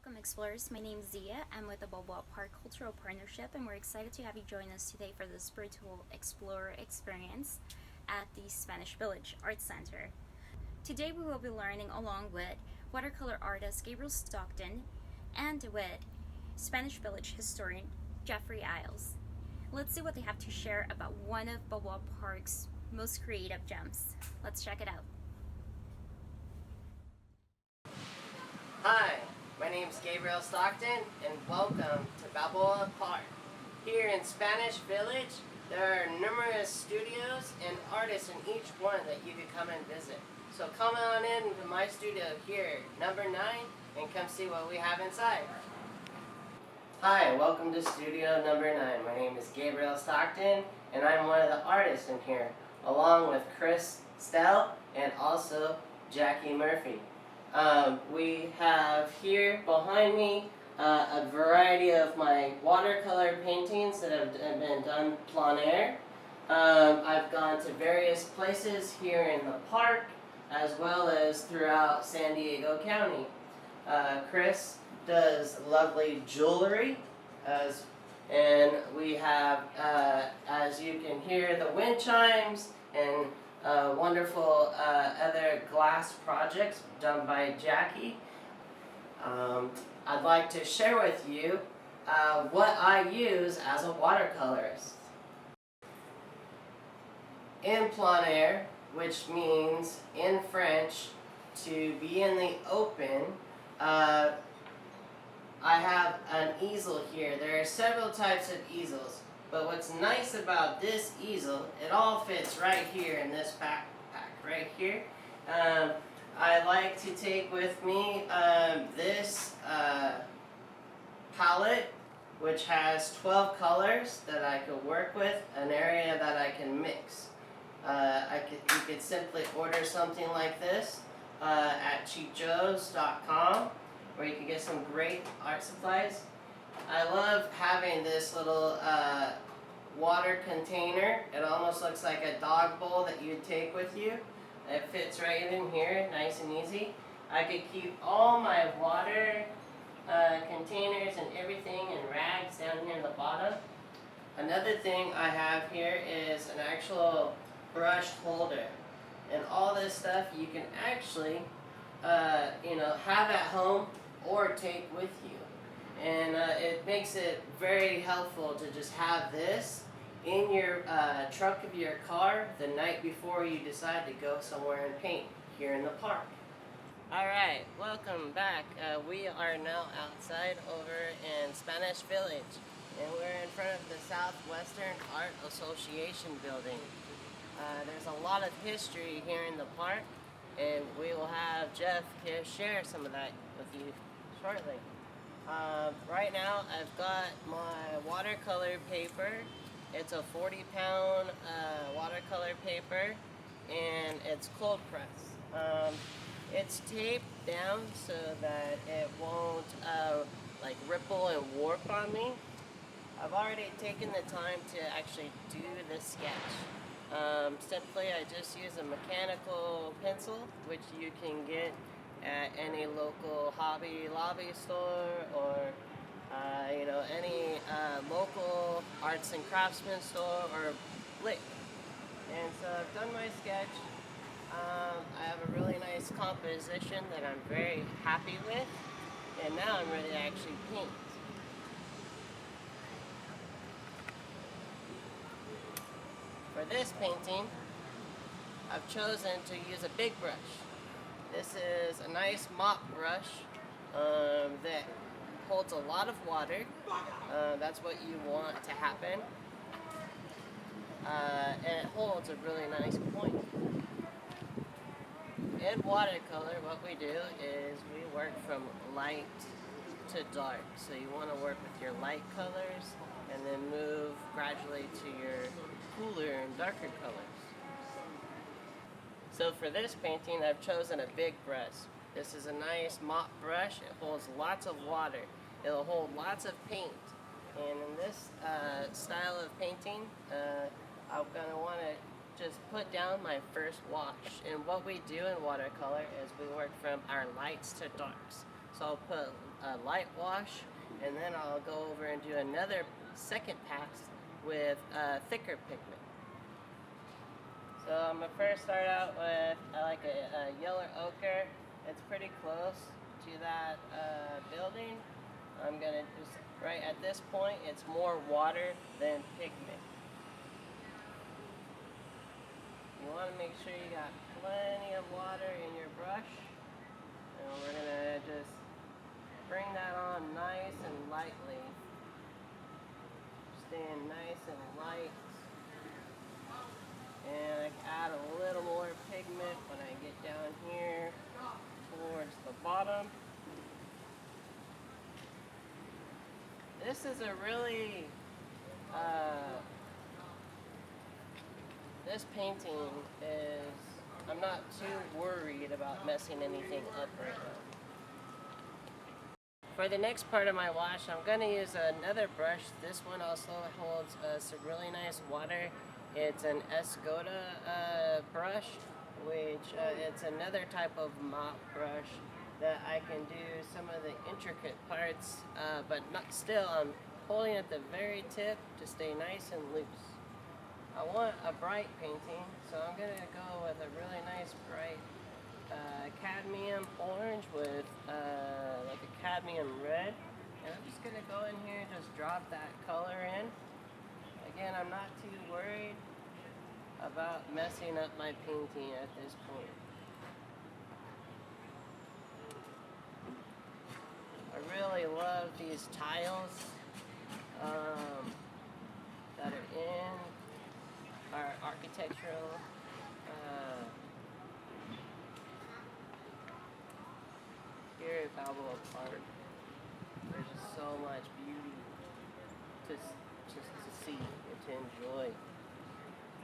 Welcome explorers, my name is Zia. I'm with the Balboa Park Cultural Partnership and we're excited to have you join us today for the spiritual explorer experience at the Spanish Village Art Center. Today we will be learning along with watercolor artist Gabriel Stockton and with Spanish Village historian Jeffrey Iles. Let's see what they have to share about one of Balboa Park's most creative gems. Let's check it out. Hi, my name is Gabriel Stockton and welcome to Balboa Park. Here in Spanish Village, there are numerous studios and artists in each one that you can come and visit. So come on in to my studio here, number 9, and come see what we have inside. Hi, welcome to studio number 9. My name is Gabriel Stockton and I'm one of the artists in here, along with Chris Stell and also Jackie Murphy. We have here behind me a variety of my watercolor paintings that have been done plein air. I've gone to various places here in the park as well as throughout San Diego County. Chris does lovely jewelry and we have, as you can hear, the wind chimes and wonderful other glass projects done by Jackie. I'd like to share with you what I use as a watercolorist. In plein air, which means in French to be in the open, I have an easel here. There are several types of easels. But what's nice about this easel, it all fits right here in this backpack, right here. I like to take with me this palette, which has 12 colors that I could work with, an area that I can mix. You could simply order something like this at cheapjoes.com, where you can get some great art supplies. I love having this little water container. It almost looks like a dog bowl that you'd take with you. It fits right in here, nice and easy. I could keep all my water containers and everything in rags down here in the bottom. Another thing I have here is an actual brush holder. And all this stuff you can actually have at home or take with you. And it makes it very helpful to just have this in your trunk of your car the night before you decide to go somewhere and paint here in the park. Alright, welcome back. We are now outside over in Spanish Village, and we're in front of the Southwestern Art Association building. There's a lot of history here in the park, and we will have Jeff here share some of that with you shortly. Right now I've got my watercolor paper. It's a 40-pound watercolor paper and it's cold press. It's taped down so that it won't like ripple and warp on me. I've already taken the time to actually do this sketch. Simply I just use a mechanical pencil, which you can get at any local Hobby Lobby store or any local arts and craftsman store or lick. And so I've done my sketch. I have a really nice composition that I'm very happy with, and now I'm ready to actually paint. For this painting, I've chosen to use a big brush. This is a nice mop brush that holds a lot of water. That's what you want to happen. And it holds a really nice point. In watercolor, what we do is we work from light to dark. So you want to work with your light colors and then move gradually to your cooler and darker colors. So for this painting, I've chosen a big brush. This is a nice mop brush. It holds lots of water. It'll hold lots of paint. And in this style of painting, I'm going to want to just put down my first wash. And what we do in watercolor is we work from our lights to darks. So I'll put a light wash, and then I'll go over and do another second pass with thicker pigment. So I'm gonna first start out with like a yellow ochre. It's pretty close to that building. I'm gonna just, right at this point, it's more water than pigment. You wanna make sure you got plenty of water in your brush. And we're gonna just bring that on nice and lightly. Staying nice and light. And I add a little more pigment when I get down here towards the bottom. This is a really, this painting is, I'm not too worried about messing anything up right now. For the next part of my wash, I'm going to use another brush. This one also holds some really nice water. It's an Escoda brush, which it's another type of mop brush that I can do some of the intricate parts, but not still. I'm holding at the very tip to stay nice and loose. I want a bright painting, so I'm going to go with a really nice bright cadmium orange with like a cadmium red. And I'm just going to go in here and just drop that color in. Again, I'm not too worried about messing up my painting at this point. I really love these tiles that are in our architectural here at Balboa Park. There's just so much beauty to see and to enjoy.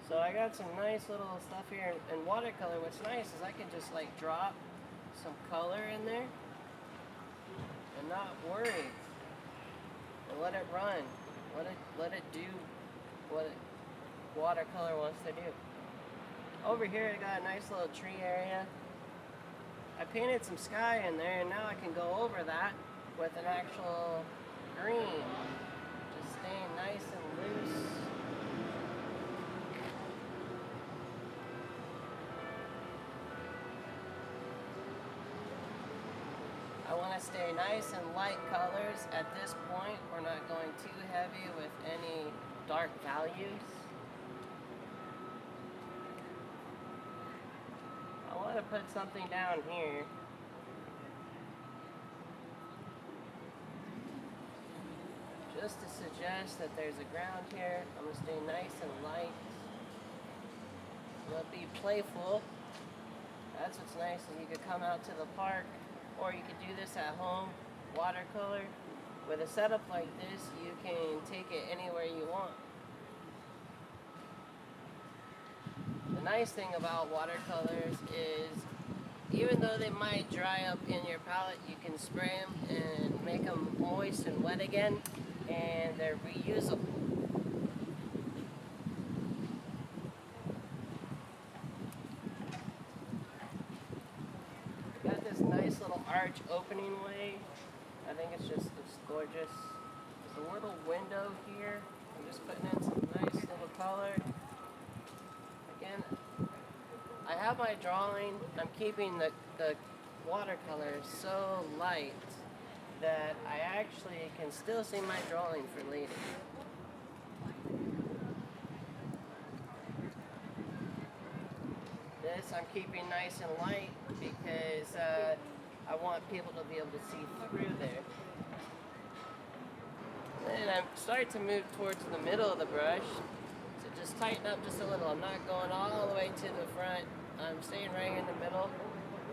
So I got some nice little stuff here in watercolor. What's nice is I can just like drop some color in there and not worry, and let it run. Let it do what watercolor wants to do. Over here I got a nice little tree area. I painted some sky in there, and now I can go over that with an actual green. Just staying nice and loose. I want to stay nice and light colors at this point. We're not going too heavy with any dark values. I want to put something down here. Just to suggest that there's a ground here. I'm going to stay nice and light. I'm going to be playful. That's what's nice, is you could come out to the park, or you could do this at home, watercolor. With a setup like this, you can take it anywhere you want. The nice thing about watercolors is, even though they might dry up in your palette, you can spray them and make them moist and wet again, and they're reusable. Got this nice little arch opening way. I think it's gorgeous. There's a little window here. I'm just putting in some nice little color. Again, I have my drawing. I'm keeping the watercolor so light that I actually can still see my drawing for later. This I'm keeping nice and light because I want people to be able to see through there. Then I'm starting to move towards the middle of the brush. So just tighten up just a little. I'm not going all the way to the front. I'm staying right in the middle.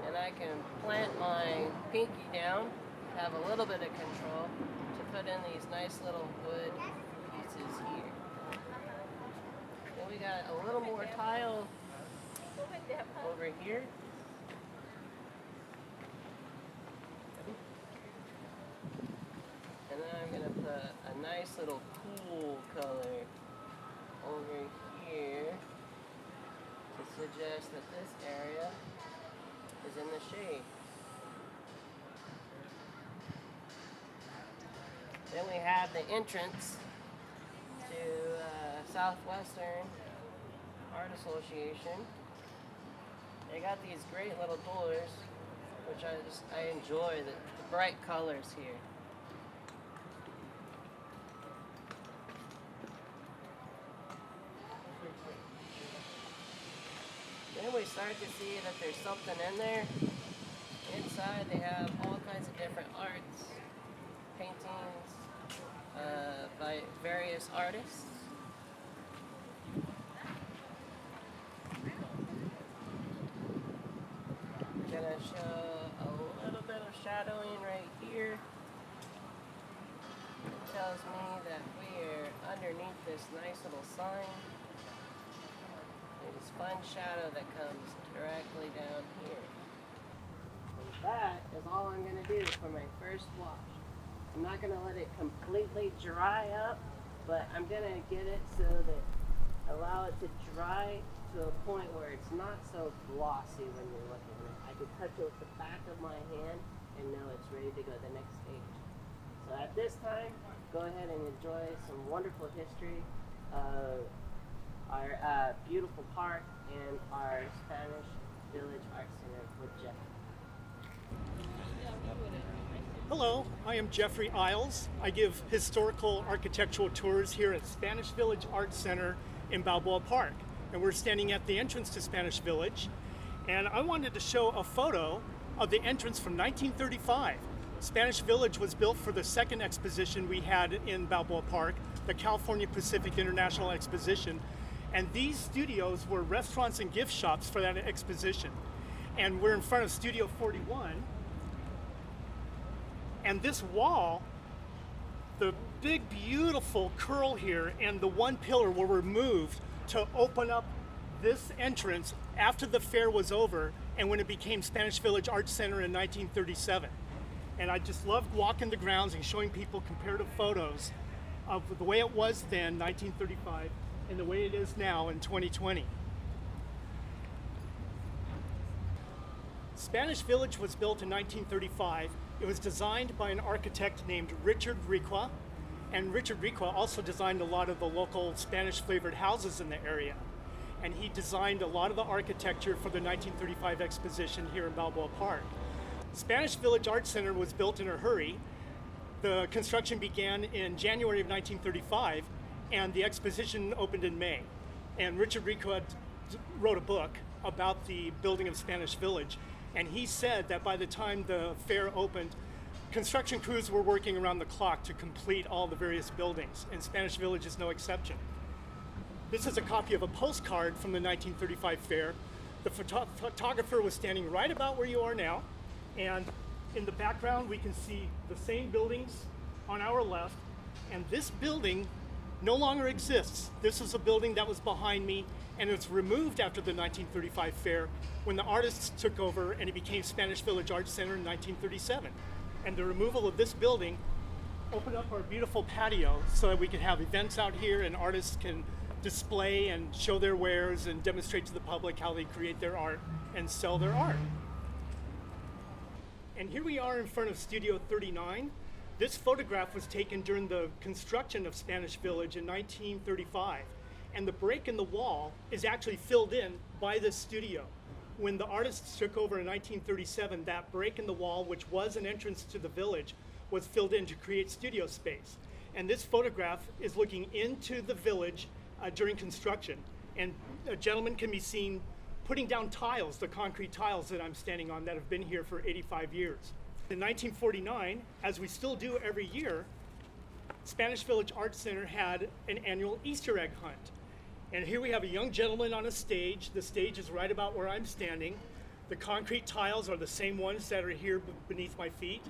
And I can plant my pinky down, have a little bit of control to put in these nice little wood pieces here. Then we got a little more tile over here. And then I'm going to put a nice little cool color over here. suggest that this area is in the shade. Then we have the entrance to Southwestern Art Association. They got these great little doors, which I enjoy the bright colors here. Then we start to see that there's something in there. Inside they have all kinds of different arts, paintings by various artists. I'm gonna show a little bit of shadowing right here. It tells me that we are underneath this nice little sign. There's fun shadow that comes directly down here. And that is all I'm going to do for my first wash. I'm not going to let it completely dry up, but I'm going to get it so that allow it to dry to a point where it's not so glossy when you're looking at it. I can touch it with the back of my hand and know it's ready to go to the next stage. So at this time, go ahead and enjoy some wonderful history of our beautiful park and our Spanish Village Art Center with Jeff. Hello, I am Jeffrey Iles. I give historical architectural tours here at Spanish Village Art Center in Balboa Park. And we're standing at the entrance to Spanish Village. And I wanted to show a photo of the entrance from 1935. Spanish Village was built for the second exposition we had in Balboa Park, the California Pacific International Exposition. And these studios were restaurants and gift shops for that exposition. And we're in front of Studio 41. And this wall, the big beautiful curl here and the one pillar were removed to open up this entrance after the fair was over and when it became Spanish Village Art Center in 1937. And I just loved walking the grounds and showing people comparative photos of the way it was then, 1935, and the way it is now in 2020. Spanish Village was built in 1935. It was designed by an architect named Richard Requa, and Richard Requa also designed a lot of the local Spanish flavored houses in the area. And he designed a lot of the architecture for the 1935 exposition here in Balboa Park. Spanish Village Art Center was built in a hurry. The construction began in January of 1935, and the exposition opened in May. And Richard Requa wrote a book about the building of Spanish Village, and he said that by the time the fair opened, construction crews were working around the clock to complete all the various buildings, and Spanish Village is no exception. This is a copy of a postcard from the 1935 fair. The photographer was standing right about where you are now, and in the background we can see the same buildings on our left, and this building no longer exists. This is a building that was behind me, and it's removed after the 1935 fair when the artists took over and it became Spanish Village Art Center in 1937. And the removal of this building opened up our beautiful patio so that we can have events out here and artists can display and show their wares and demonstrate to the public how they create their art and sell their art. And here we are in front of Studio 39. This photograph was taken during the construction of Spanish Village in 1935. And the break in the wall is actually filled in by this studio. When the artists took over in 1937, that break in the wall, which was an entrance to the village, was filled in to create studio space. And this photograph is looking into the village during construction. And a gentleman can be seen putting down tiles, the concrete tiles that I'm standing on that have been here for 85 years. In 1949, as we still do every year, Spanish Village Art Center had an annual Easter egg hunt. And here we have a young gentleman on a stage. The stage is right about where I'm standing. The concrete tiles are the same ones that are here beneath my feet.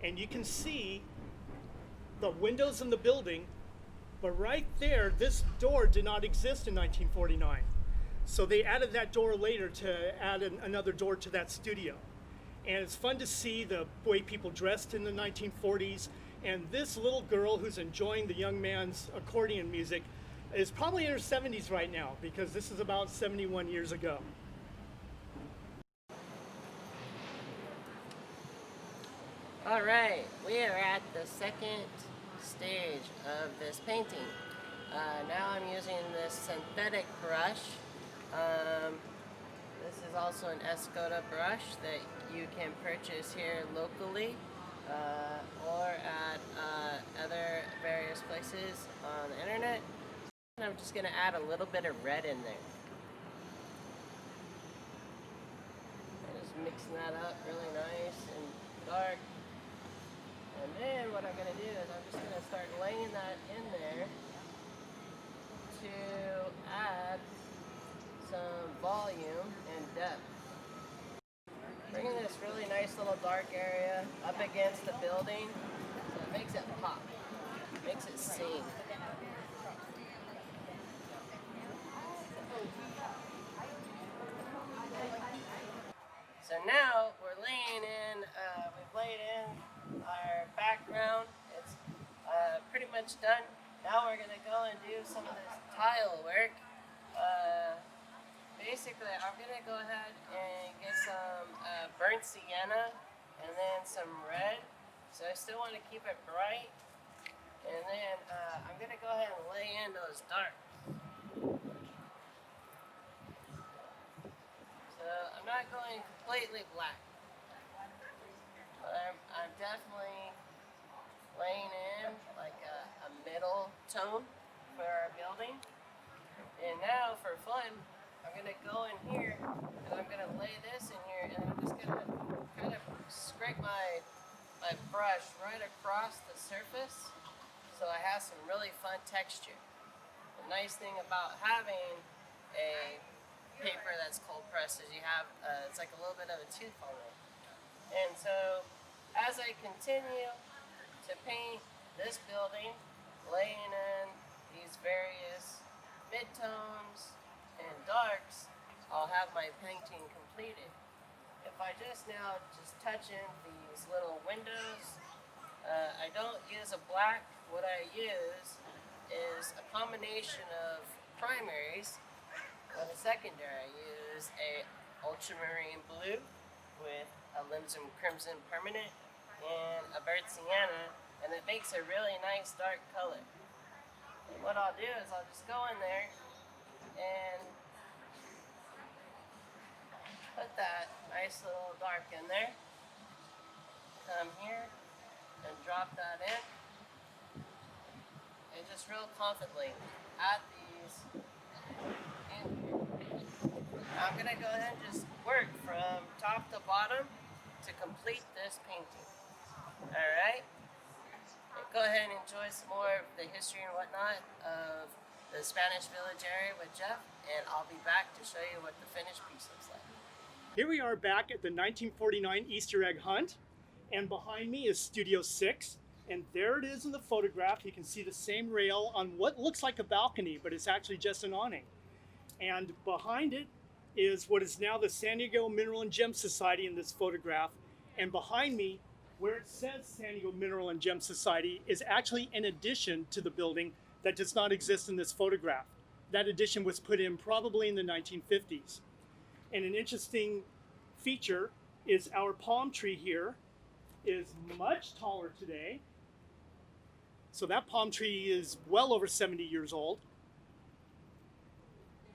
And you can see the windows in the building, but right there, this door did not exist in 1949. So they added that door later to add another door to that studio. And it's fun to see the way people dressed in the 1940s. And this little girl who's enjoying the young man's accordion music is probably in her 70s right now, because this is about 71 years ago. All right, we are at the second stage of this painting. Now I'm using this synthetic brush. This is also an Escoda brush that you can purchase here locally or at other various places on the internet. And I'm just going to add a little bit of red in there. Just mixing that up really nice and dark. And then what I'm going to do is I'm just going to start laying that in there to add some volume and depth. Bringing this really nice little dark area up against the building so it makes it pop, makes it sing. So now we're laying in, we've laid in our background. It's pretty much done. Now we're going to go and do some of this tile work. Basically, I'm going to go ahead and get some burnt sienna and then some red. So I still want to keep it bright. And then I'm going to go ahead and lay in those darks. So I'm not going completely black, but I'm definitely laying in like a middle tone for our building. And now for fun, I'm going to go in here and I'm going to lay this in here and I'm just going to kind of scrape my brush right across the surface so I have some really fun texture. The nice thing about having a paper that's cold pressed is you have, it's like a little bit of a tooth on it. And so as I continue to paint this building, laying in these various midtones and darks, I'll have my painting completed. If I just touch in these little windows, I don't use a black. What I use is a combination of primaries. For the secondary, I use a ultramarine blue with a limson crimson permanent and a burnt sienna, and it makes a really nice dark color. And what I'll do is I'll just go in there and put that nice little dark in there. Come here and drop that in. And just real confidently add these in here. I'm going to go ahead and just work from top to bottom to complete this painting. Alright? Go ahead and enjoy some more of the history and whatnot of the Spanish Village area with Jeff, and I'll be back to show you what the finished piece looks like. Here we are back at the 1949 Easter egg hunt, and behind me is Studio 6, and there it is in the photograph. You can see the same rail on what looks like a balcony, but it's actually just an awning. And behind it is what is now the San Diego Mineral and Gem Society in this photograph, and behind me, where it says San Diego Mineral and Gem Society, is actually an addition to the building that does not exist in this photograph. That addition was put in probably in the 1950s. And an interesting feature is our palm tree here is much taller today. So that palm tree is well over 70 years old.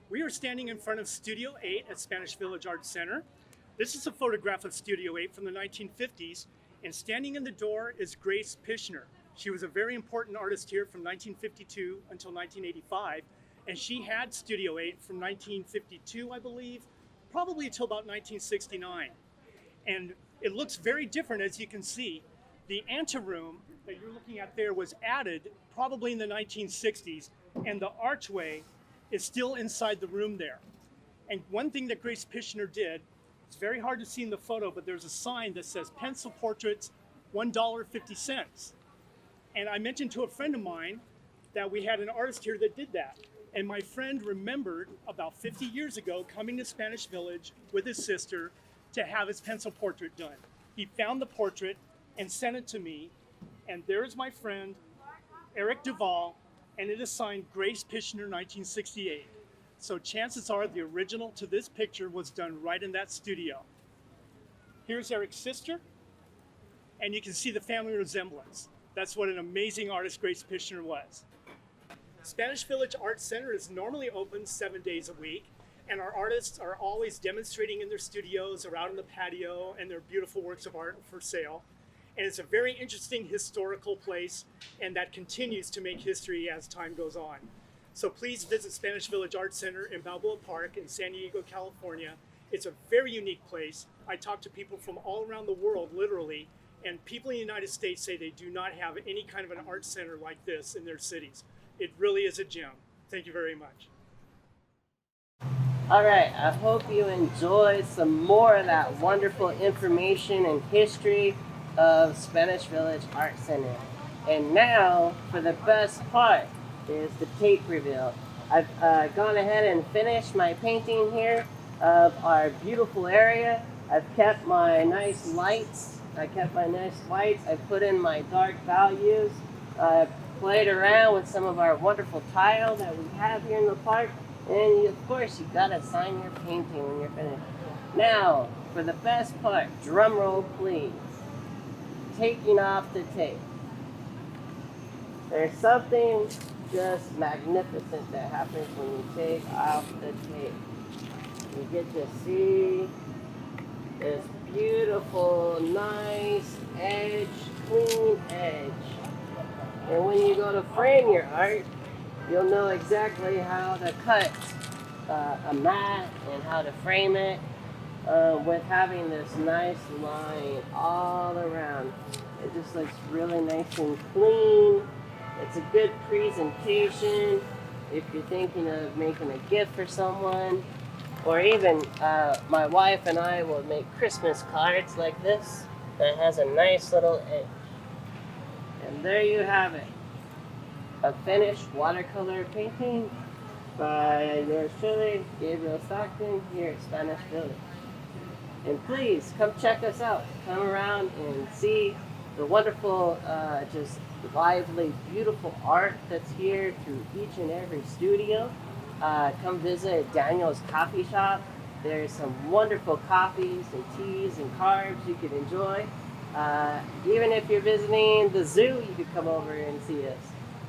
We are standing in front of Studio 8 at Spanish Village Arts Center. This is a photograph of Studio 8 from the 1950s, and standing in the door is Grace Pishner. She was a very important artist here from 1952 until 1985, and she had Studio 8 from 1952, I believe, probably until about 1969. And it looks very different, as you can see. The anteroom that you're looking at there was added probably in the 1960s, and the archway is still inside the room there. And one thing that Grace Pishner did, it's very hard to see in the photo, but there's a sign that says pencil portraits, $1.50. And I mentioned to a friend of mine that we had an artist here that did that. And my friend remembered about 50 years ago coming to Spanish Village with his sister to have his pencil portrait done. He found the portrait and sent it to me. And there's my friend, Eric Duvall, and it is signed Grace Pishner, 1968. So chances are the original to this picture was done right in that studio. Here's Eric's sister, and you can see the family resemblance. That's what an amazing artist Grace Pishner was. Spanish Village Art Center is normally open 7 days a week, and our artists are always demonstrating in their studios or out on the patio, and their beautiful works of art for sale. And it's a very interesting historical place, and that continues to make history as time goes on. So please visit Spanish Village Art Center in Balboa Park in San Diego, California. It's a very unique place. I talk to people from all around the world, literally, and people in the United States say they do not have any kind of an art center like this in their cities. It really is a gem. Thank you very much. All right, I hope you enjoyed some more of that wonderful information and history of Spanish Village Art Center. And now, for the best part, is the tape reveal. I've gone ahead and finished my painting here of our beautiful area. I've kept my nice lights. I put in my dark values. I've played around with some of our wonderful tile that we have here in the park. And of course, you gotta sign your painting when you're finished. Now, for the best part, drum roll please. Taking off the tape. There's something just magnificent that happens when you take off the tape. You get to see this beautiful, nice edge, clean edge. And when you go to frame your art, you'll know exactly how to cut a mat and how to frame it with having this nice line all around. It just looks really nice and clean. It's a good presentation if you're thinking of making a gift for someone, or even my wife and I will make Christmas cards like this that has a nice little edge. And there you have it. A finished watercolor painting by yours truly, Gabriel Stockton, here at Spanish Village. And please come check us out. Come around and see the wonderful, just lively, beautiful art that's here through each and every studio. Come visit Daniel's coffee shop. There's some wonderful coffees and teas and carbs you could enjoy. Even if you're visiting the zoo, you could come over and see us.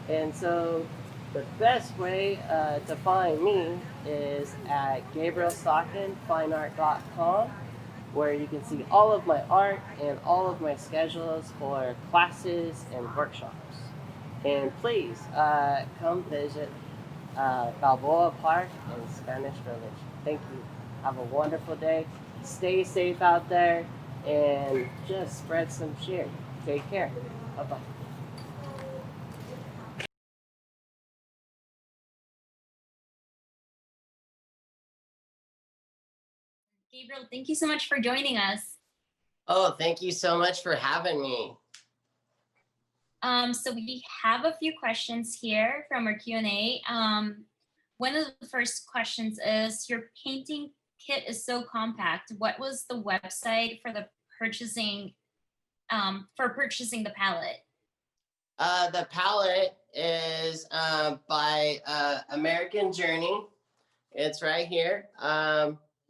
And so the best way to find me is at GabrielStocktonFineArt.com, where you can see all of my art and all of my schedules for classes and workshops. And please come visit Balboa Park in Spanish Village. Thank you. Have a wonderful day. Stay safe out there and just spread some cheer. Take care. Bye-bye. Gabriel, thank you so much for joining us. Oh, thank you so much for having me. So we have a few questions here from our Q&A. One of the first questions is, your painting kit is so compact. What was the website for the purchasing the palette? The palette is by American Journey. It's right here.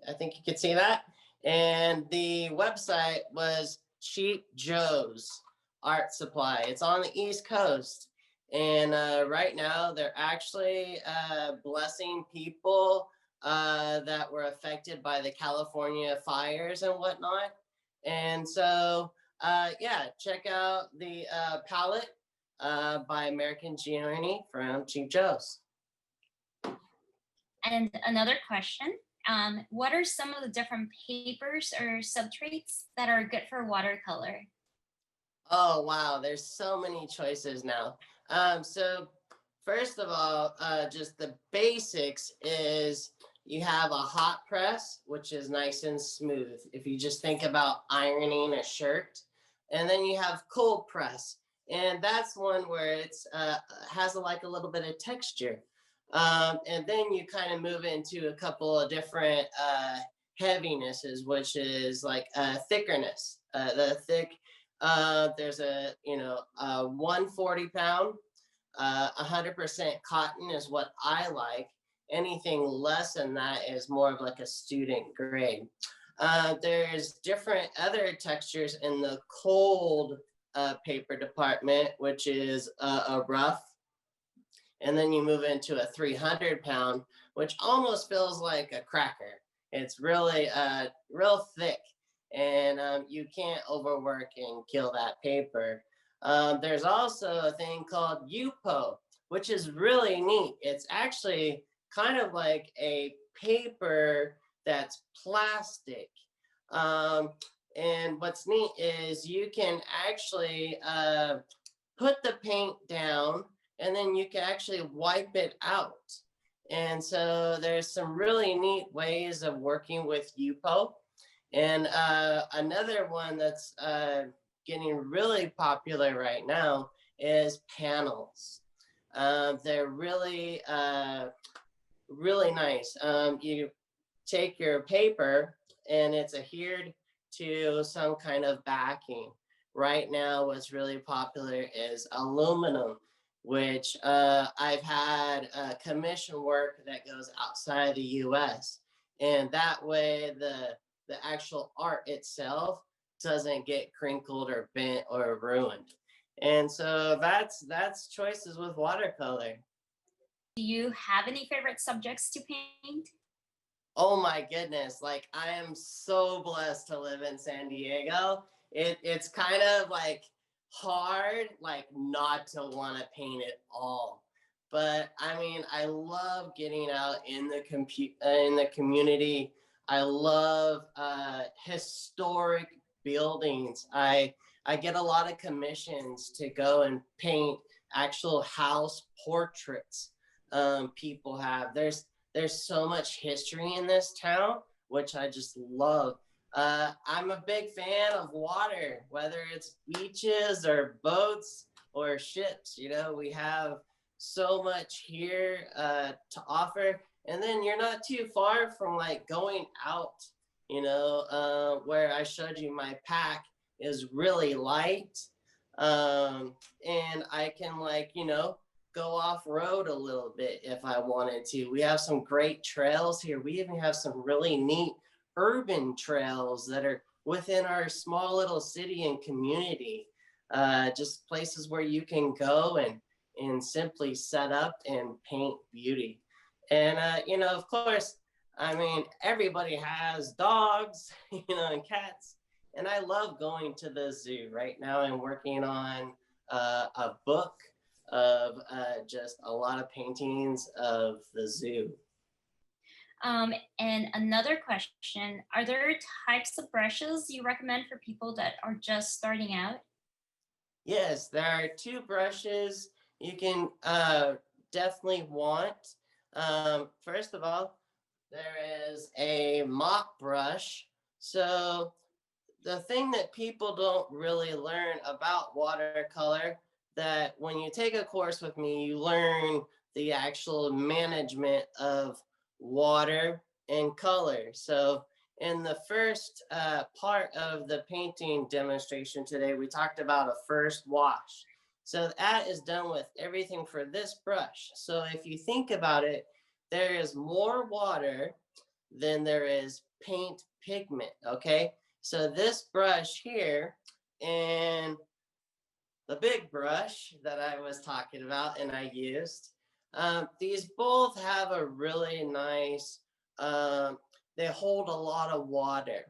I think you can see that. And the website was Cheap Joe's Art Supply. It's on the East Coast. And right now they're actually blessing people that were affected by the California fires and whatnot. And so, yeah, check out the palette by American Journey from Cheap Joe's. And another question, what are some of the different papers or substrates that are good for watercolor? Oh, wow. There's so many choices now. So first of all, just the basics is you have a hot press, which is nice and smooth. If you just think about ironing a shirt, and then you have cold press, and that's one where it's has like a little bit of texture. And then you kind of move into a couple of different heavinesses, which is like thickerness. The thick, there's a 140 pound 100% cotton is what I like. Anything less than that is more of like a student grade. There's different other textures in the cold paper department, which is a rough. And then you move into a 300-pound, which almost feels like a cracker. It's really real thick, and you can't overwork and kill that paper. There's also a thing called UPO, which is really neat. It's actually kind of like a paper that's plastic. Um, and what's neat is you can actually put the paint down and then you can actually wipe it out. And so there's some really neat ways of working with UPO. And another one that's getting really popular right now is panels. They're really, really nice. You take your paper and it's adhered to some kind of backing. Right now, what's really popular is aluminum, which I've had commission work that goes outside the US. And that way the actual art itself doesn't get crinkled or bent or ruined. And so that's choices with watercolor. Do you have any favorite subjects to paint? Oh my goodness, like I am so blessed to live in San Diego. It's kind of like hard like not to want to paint it all. But I mean, I love getting out in the in the community. I love historic buildings. I get a lot of commissions to go and paint actual house portraits people have. There's so much history in this town, which I just love. I'm a big fan of water, whether it's beaches or boats or ships. You know, we have so much here to offer. And then you're not too far from like going out, you know, where I showed you my pack is really light. And I can like, you know, go off road a little bit if I wanted to. We have some great trails here. We even have some really neat urban trails that are within our small little city and community. Just places where you can go and simply set up and paint beauty. And you know, of course, I mean, everybody has dogs, you know, and cats. And I love going to the zoo. Right now I'm working on a book of just a lot of paintings of the zoo. And another question, are there types of brushes you recommend for people that are just starting out? Yes, there are two brushes you can definitely want. First of all, there is a mop brush. So the thing that people don't really learn about watercolor, that when you take a course with me, you learn the actual management of water and color. So in the first part of the painting demonstration today, we talked about a first wash. So that is done with everything for this brush. So if you think about it, there is more water than there is paint pigment, okay? So this brush here and the big brush that I was talking about and I used, these both have a really nice, they hold a lot of water,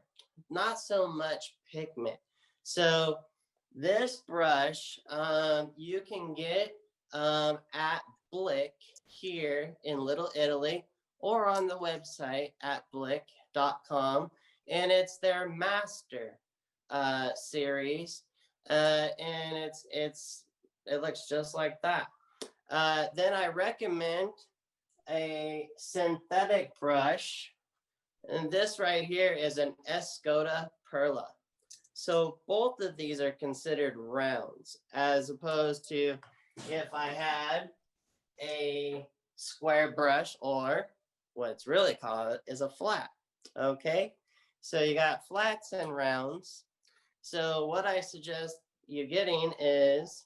not so much pigment. So this brush you can get at Blick here in Little Italy or on the website at blick.com. And it's their master series. And it looks just like that. Then I recommend a synthetic brush, and this right here is an Escoda Perla. So both of these are considered rounds, as opposed to if I had a square brush, or what's really called is a flat. Okay, so you got flats and rounds. So what I suggest you getting is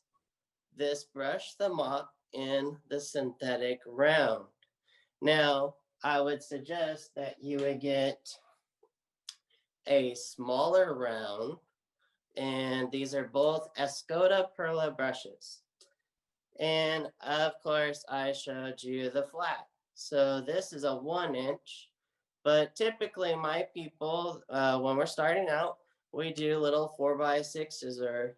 this brush, the mop, in the synthetic round. Now, I would suggest that you would get a smaller round, and these are both Escoda Perla brushes. And of course, I showed you the flat. So this is a 1 inch, but typically my people, when we're starting out, we do little 4x6s or,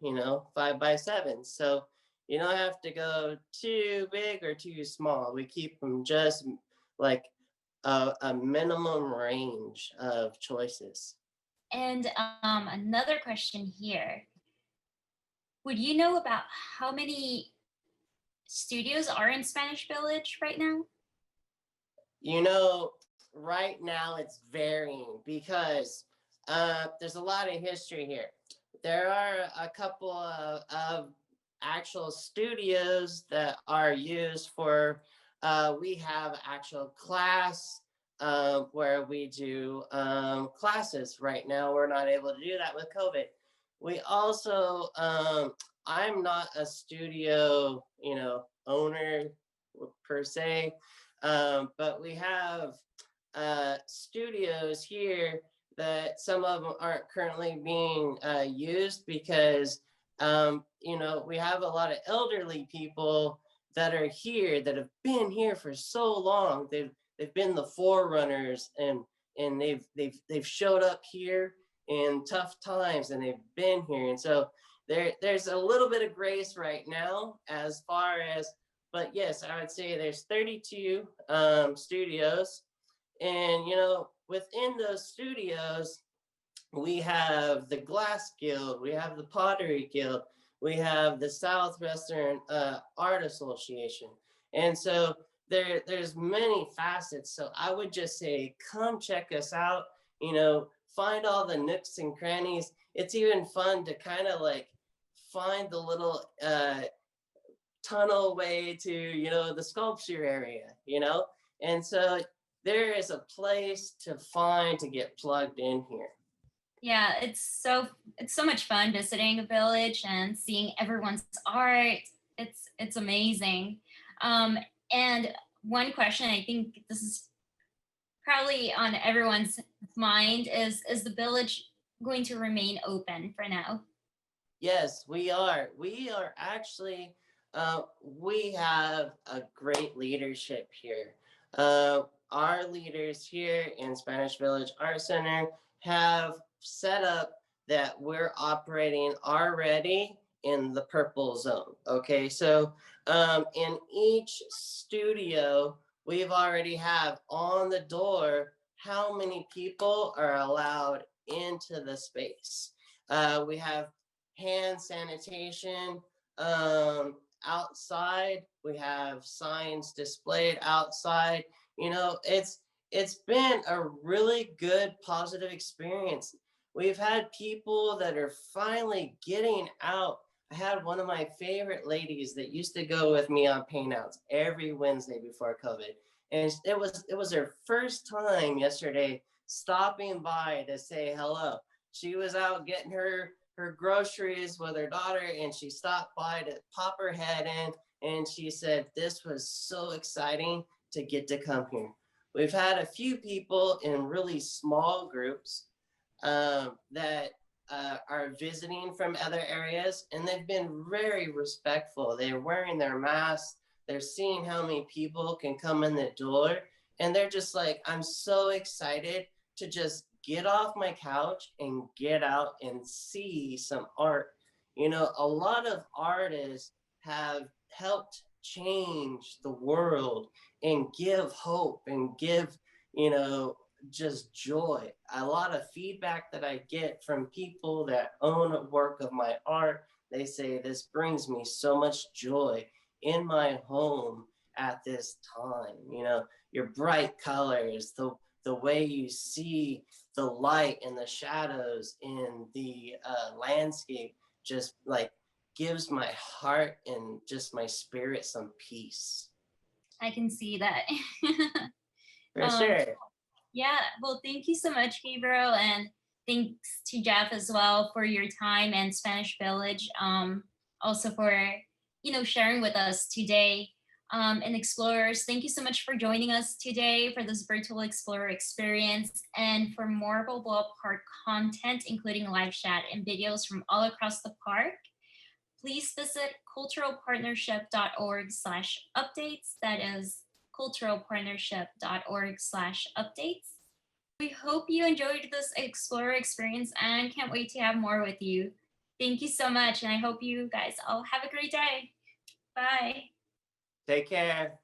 5x7s. So you don't have to go too big or too small. We keep them just like a minimum range of choices. And another question here. Would you know about how many studios are in Spanish Village right now? Right now it's varying because there's a lot of history here. There are a couple of actual studios that are used for, we have actual class where we do classes. Right now, we're not able to do that with COVID. We also, I'm not a studio, owner per se, but we have studios here that some of them aren't currently being used because we have a lot of elderly people that are here that have been here for so long. They've been the forerunners, and they've showed up here in tough times, and they've been here. And so there's a little bit of grace right now as far as, but yes, I would say there's 32 studios. And within those studios, we have the Glass Guild, we have the Pottery Guild, we have the Southwestern Art Association. And so there's many facets. So I would just say, come check us out, find all the nooks and crannies. It's even fun to kind of like find the little tunnel way to, the sculpture area, and so there is a place to find to get plugged in here. Yeah, it's so much fun visiting a village and seeing everyone's art. It's amazing. And one question, I think this is probably on everyone's mind, is the village going to remain open for now? Yes, we are. We are actually, we have a great leadership here. Our leaders here in Spanish Village Art Center have set up that we're operating already in the purple zone. Okay, so in each studio, we've already have on the door how many people are allowed into the space. We have hand sanitation outside. We have signs displayed outside. It's been a really good positive experience. We've had people that are finally getting out. I had one of my favorite ladies that used to go with me on paintouts every Wednesday before COVID, and it was her first time yesterday stopping by to say hello. She was out getting her groceries with her daughter, and she stopped by to pop her head in, and she said this was so exciting to get to come here. We've had a few people in really small groups that are visiting from other areas, and they've been very respectful. They're wearing their masks. They're seeing how many people can come in the door, and they're just like, I'm so excited to just get off my couch and get out and see some art. A lot of artists have helped change the world and give hope and give, just joy. A lot of feedback that I get from people that own a work of my art, they say this brings me so much joy in my home at this time. Your bright colors, the way you see the light and the shadows in the landscape just like gives my heart and just my spirit some peace. I can see that. For um, sure. yeah, well, thank you so much, Gabriel, and thanks to Jeff as well for your time and Spanish Village. Also for sharing with us today. and explorers, thank you so much for joining us today for this virtual explorer experience. And for more Balboa Park content, including live chat and videos from all across the park, please visit culturalpartnership.org/updates. That is culturalpartnership.org/updates. We hope you enjoyed this explorer experience and can't wait to have more with you. Thank you so much, and I hope you guys all have a great day. Bye. Take care.